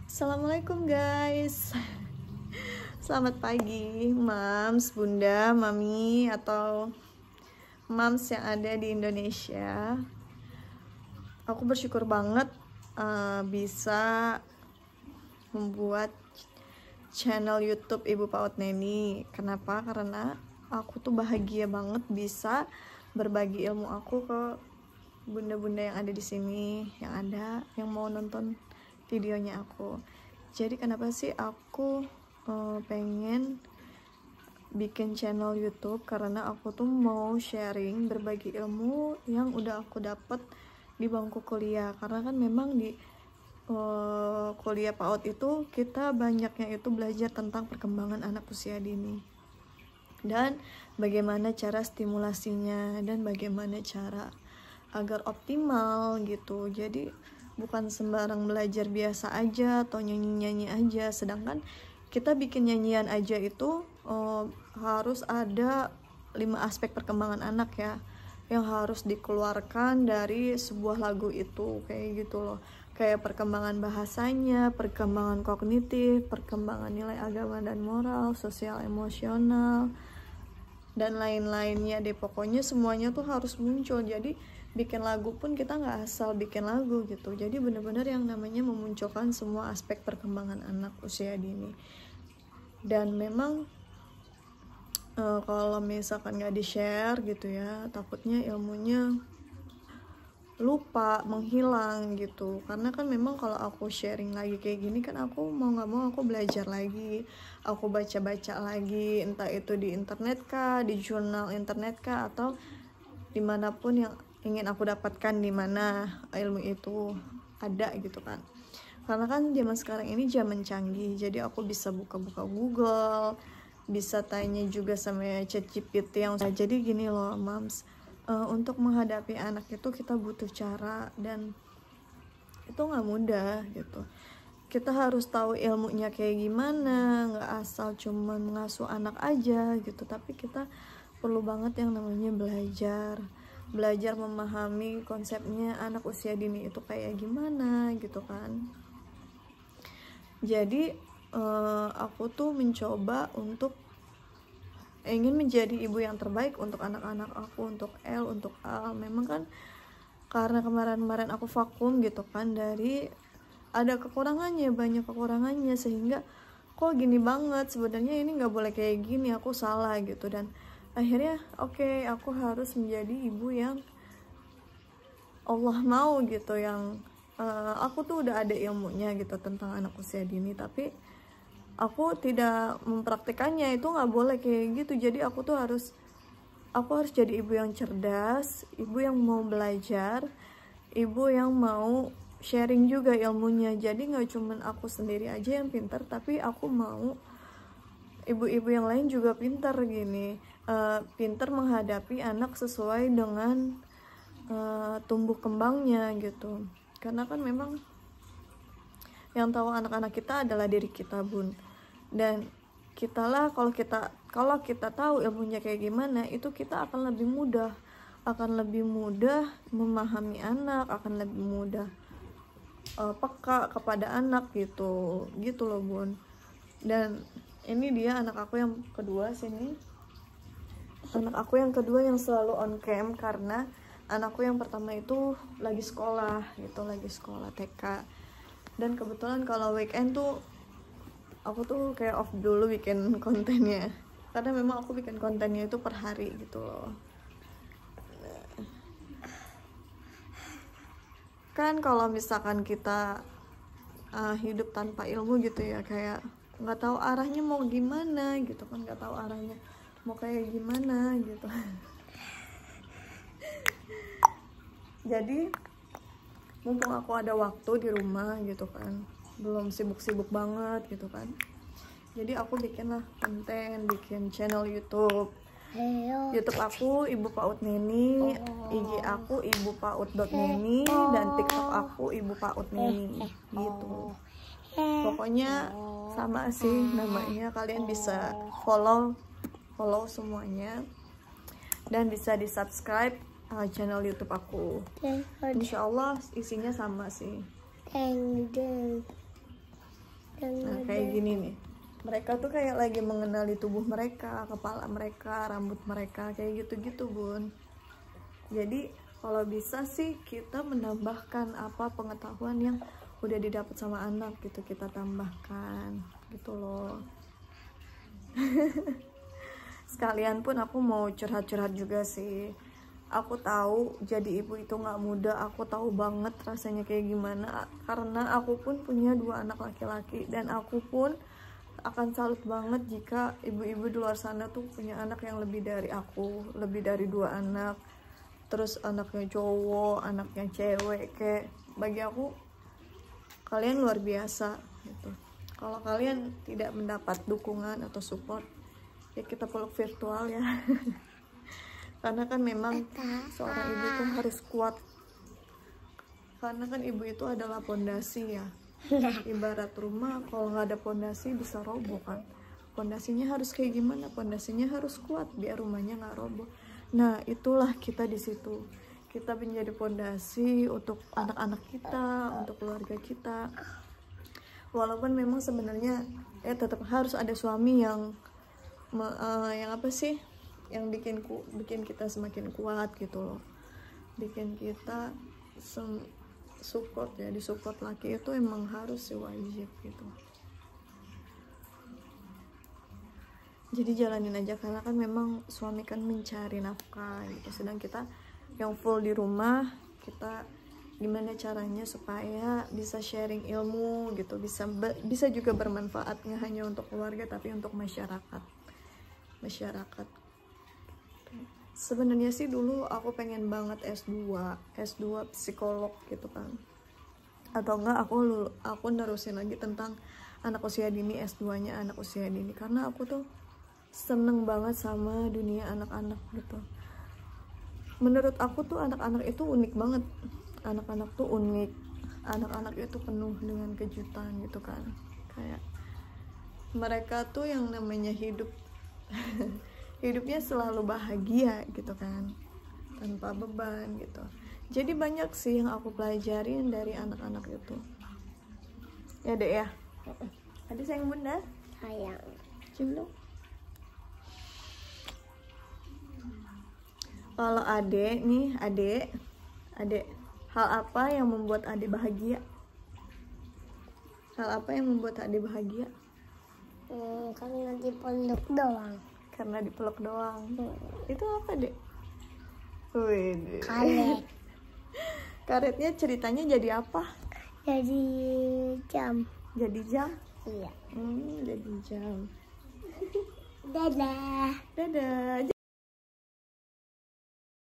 Assalamualaikum guys. Selamat pagi Mams, Bunda, Mami, atau Mams yang ada di Indonesia. Aku bersyukur banget bisa membuat channel YouTube Ibu PAUD Neni. Kenapa? Karena aku tuh bahagia banget bisa berbagi ilmu aku ke bunda-bunda yang ada di sini, yang mau nonton videonya aku. Jadi kenapa sih aku pengen bikin channel YouTube? Karena aku tuh mau sharing, berbagi ilmu yang udah aku dapat di bangku kuliah. Karena kan memang di kuliah PAUD itu kita banyaknya itu belajar tentang perkembangan anak usia dini dan bagaimana cara stimulasinya dan bagaimana cara agar optimal gitu. Jadi bukan sembarang belajar biasa aja atau nyanyi-nyanyi aja. Sedangkan kita bikin nyanyian aja itu harus ada 5 aspek perkembangan anak ya, yang harus dikeluarkan dari sebuah lagu itu, kayak gitu loh. Kayak perkembangan bahasanya, perkembangan kognitif, perkembangan nilai agama dan moral, sosial emosional, dan lain-lainnya deh. Pokoknya semuanya tuh harus muncul. Jadi bikin lagu pun kita nggak asal bikin lagu gitu. Jadi benar-benar yang namanya memunculkan semua aspek perkembangan anak usia dini. Dan memang kalau misalkan nggak di-share gitu ya, takutnya ilmunya lupa, menghilang gitu. Karena kan memang kalau aku sharing lagi kayak gini kan aku mau nggak mau aku belajar lagi, aku baca-baca lagi, entah itu di internet kah, di jurnal internet kah, atau dimanapun yang ingin aku dapatkan, di mana ilmu itu ada gitu kan. Karena kan zaman sekarang ini zaman canggih, jadi aku bisa buka-buka Google, bisa tanya juga sama ChatGPT yang jadi gini loh Mams, untuk menghadapi anak itu kita butuh cara, dan itu nggak mudah gitu. Kita harus tahu ilmunya kayak gimana, nggak asal cuman mengasuh anak aja gitu, tapi kita perlu banget yang namanya belajar memahami konsepnya anak usia dini itu kayak gimana gitu kan. Jadi aku tuh mencoba untuk ingin menjadi ibu yang terbaik untuk anak-anak aku, untuk El, untuk Al. Memang kan karena kemarin-kemarin aku vakum gitu kan, dari ada kekurangannya, banyak kekurangannya, sehingga kok gini banget, sebenarnya ini nggak boleh kayak gini, aku salah gitu. Dan akhirnya oke, aku harus menjadi ibu yang Allah mau gitu, yang aku tuh udah ada ilmunya gitu tentang anak usia dini, tapi aku tidak mempraktikannya. Itu nggak boleh kayak gitu. Jadi aku harus jadi ibu yang cerdas, ibu yang mau belajar, ibu yang mau sharing juga ilmunya. Jadi nggak cuman aku sendiri aja yang pintar, tapi aku mau ibu-ibu yang lain juga pintar gini, pintar menghadapi anak sesuai dengan tumbuh kembangnya gitu. Karena kan memang yang tahu anak-anak kita adalah diri kita bun, dan kitalah kalau kita tahu ilmunya kayak gimana, itu kita akan lebih mudah memahami anak, akan lebih mudah peka kepada anak gitu loh bun. Dan ini dia anak aku yang kedua yang selalu on cam, karena anakku yang pertama itu lagi sekolah TK. Dan kebetulan kalau weekend tuh aku tuh kayak off dulu bikin kontennya, karena memang aku bikin kontennya itu per hari gitu loh. Kan kalau misalkan kita hidup tanpa ilmu gitu ya, kayak nggak tahu arahnya mau gimana gitu kan, nggak tahu arahnya mau kayak gimana gitu. Jadi mumpung aku ada waktu di rumah gitu kan, belum sibuk-sibuk banget gitu kan, jadi aku bikinlah konten, bikin channel YouTube aku Ibu PAUD Neni, IG aku ibupaud.neni, dan TikTok aku Ibu PAUD Neni gitu. Pokoknya sama sih namanya, kalian bisa follow semuanya dan bisa di subscribe channel YouTube aku. Insya Allah isinya sama sih. gini nih, mereka tuh kayak lagi mengenali tubuh mereka, kepala mereka, rambut mereka, kayak gitu-gitu bun. Jadi kalau bisa sih kita menambahkan apa pengetahuan yang udah didapat sama anak gitu, kita tambahkan gitu loh. Sekalian pun aku mau curhat-curhat juga sih. Aku tahu jadi ibu itu nggak mudah, aku tahu banget rasanya kayak gimana, karena aku pun punya 2 anak laki-laki, dan aku pun akan salut banget jika ibu-ibu di luar sana tuh punya anak yang lebih dari aku, lebih dari 2 anak, terus anaknya cowok, anaknya cewek. Kayak bagi aku kalian luar biasa gitu. Kalau kalian tidak mendapat dukungan atau support, ya kita peluk virtual ya. Karena kan memang seorang ibu itu harus kuat, karena kan ibu itu adalah pondasi ya. Ibarat rumah, kalau nggak ada pondasi bisa roboh kan. Pondasinya harus kayak gimana? Pondasinya harus kuat biar rumahnya nggak roboh. Nah itulah kita di situ, kita menjadi pondasi untuk anak-anak kita, untuk keluarga kita. Walaupun memang sebenarnya ya tetap harus ada suami yang apa sih, yang bikin kita semakin kuat gitu loh, bikin kita support ya. Disupport laki itu emang harus sih, wajib gitu. Jadi jalanin aja, karena kan memang suami kan mencari nafkah gitu, sedang kita yang full di rumah, kita gimana caranya supaya bisa sharing ilmu gitu, bisa juga bermanfaat, nggak hanya untuk keluarga tapi untuk masyarakat. Sebenarnya sih dulu aku pengen banget S2 psikolog gitu kan, atau enggak aku nerusin lagi tentang anak usia dini, S2-nya anak usia dini, karena aku tuh seneng banget sama dunia anak-anak gitu. Menurut aku tuh anak-anak itu unik banget, anak-anak tuh unik, anak-anak itu penuh dengan kejutan gitu kan. Kayak mereka tuh yang namanya hidup hidupnya selalu bahagia gitu kan, tanpa beban gitu. Jadi banyak sih yang aku pelajarin dari anak-anak itu ya dek ya. Ada sayang bunda, sayang. cium dong. Kalau adek nih, adek hal apa yang membuat adek bahagia? Hal apa yang membuat adek bahagia? Karena dipeluk doang. Karena dipeluk doang. Itu apa dek? Wih, Karet. karetnya ceritanya jadi apa? Jadi jam. Jadi jam? Iya. Jadi jam. Dadah. Dadah.